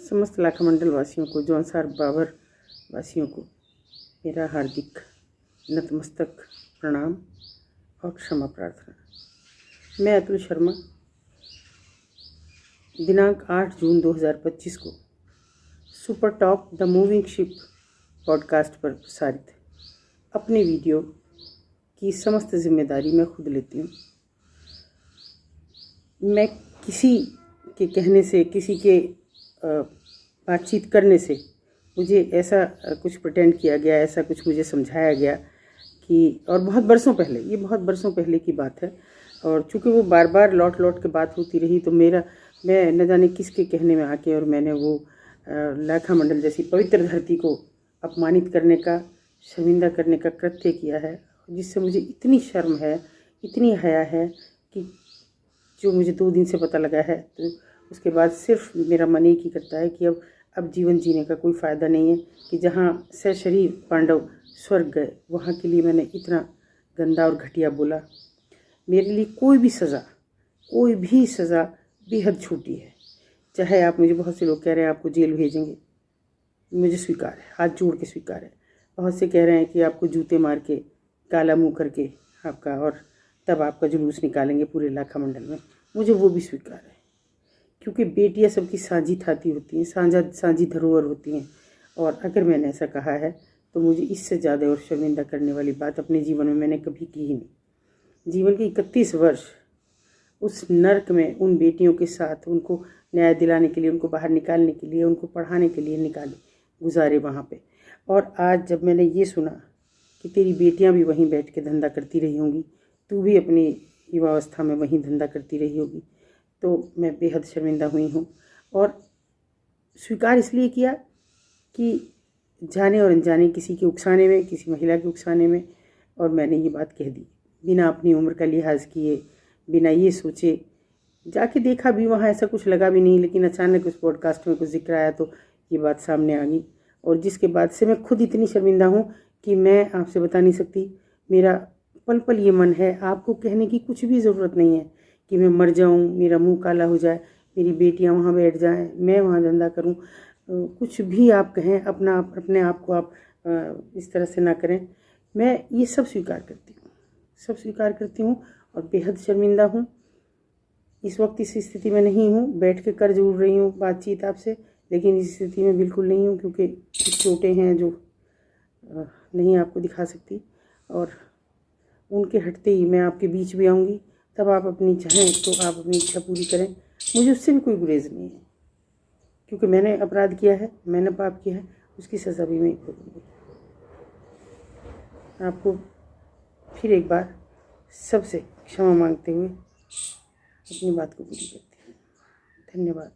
समस्त लाखा मंडल वासियों को, जौनसार बाबर वासियों को मेरा हार्दिक नतमस्तक प्रणाम और क्षमा प्रार्थना। मैं अतुल शर्मा दिनांक 8 जून 2025 को super top the moving ship podcast पर प्रसारित अपनी वीडियो की समस्त जिम्मेदारी मैं खुद लेती हूँ। मैं किसी के कहने से, किसी के बातचीत करने से मुझे ऐसा कुछ प्रिटेंड किया गया, ऐसा कुछ मुझे समझाया गया कि, और बहुत बरसों पहले, ये बहुत बरसों पहले की बात है, और चूँकि वो बार बार लौट लौट के बात होती रही तो मैं न जाने किसके कहने में आके और मैंने वो लाखा मंडल जैसी पवित्र धरती को अपमानित करने का, शर्मिंदा करने का कृत्य किया है, जिससे मुझे इतनी शर्म है, इतनी हया है कि जो मुझे 2 दिन से पता लगा है, तो उसके बाद सिर्फ मेरा मन एक ही करता है कि अब जीवन जीने का कोई फ़ायदा नहीं है, कि जहाँ सशरीर पांडव स्वर्ग गए वहाँ के लिए मैंने इतना गंदा और घटिया बोला। मेरे लिए कोई भी सज़ा बेहद छोटी है। चाहे आप, मुझे बहुत से लोग कह रहे हैं आपको जेल भेजेंगे, मुझे स्वीकार है, हाथ जोड़ के स्वीकार है। बहुत से कह रहे हैं कि आपको जूते मार के, काला मुँह करके आपका, और तब आपका जुलूस निकालेंगे पूरे लाखा मंडल में, मुझे वो भी स्वीकार है। क्योंकि बेटियां सबकी साझी थाती होती हैं, साझी धरोहर होती हैं, और अगर मैंने ऐसा कहा है तो मुझे इससे ज़्यादा और शर्मिंदा करने वाली बात अपने जीवन में मैंने कभी की ही नहीं। जीवन के 31 वर्ष उस नर्क में उन बेटियों के साथ, उनको न्याय दिलाने के लिए, उनको बाहर निकालने के लिए, उनको पढ़ाने के लिए गुजारे वहाँ पे। और आज जब मैंने ये सुना कि तेरी बेटियाँ भी वहीं बैठ के धंधा करती रही होंगी, तू भी अपनी युवावस्था में वहीं धंधा करती रही होगी, तो मैं बेहद शर्मिंदा हुई हूँ। और स्वीकार इसलिए किया कि जाने और अनजाने किसी के उकसाने में, किसी महिला के उकसाने में, और मैंने ये बात कह दी बिना अपनी उम्र का लिहाज किए, बिना ये सोचे। जाके देखा भी, वहाँ ऐसा कुछ लगा भी नहीं, लेकिन अचानक उस पॉडकास्ट में कुछ जिक्र आया तो ये बात सामने आ गई, और जिसके बाद से मैं खुद इतनी शर्मिंदा हूँ कि मैं आपसे बता नहीं सकती। मेरा पल पल ये मन है, आपको कहने की कुछ भी ज़रूरत नहीं है कि मैं मर जाऊं, मेरा मुंह काला हो जाए, मेरी बेटियां वहाँ बैठ जाएं, मैं वहाँ धंधा करूं, कुछ भी आप कहें, अपने आप को आप इस तरह से ना करें। मैं ये सब स्वीकार करती हूँ और बेहद शर्मिंदा हूँ। इस वक्त इस स्थिति में नहीं हूँ, बैठ के कर जरूर रही हूँ बातचीत आपसे, लेकिन इस स्थिति में बिल्कुल नहीं हूँ, क्योंकि कुछ चोटें हैं जो नहीं आपको दिखा सकती, और उनके हटते ही मैं आपके बीच भी आऊँगी। तब आप अपनी चाहें तो आप अपनी इच्छा पूरी करें, मुझे उससे भी कोई गुरेज नहीं है, क्योंकि मैंने अपराध किया है, मैंने पाप किया है, उसकी सज़ा भी मैं भोगूंगी। आपको फिर एक बार सबसे क्षमा मांगते हुए अपनी बात को पूरी करती हूँ। धन्यवाद।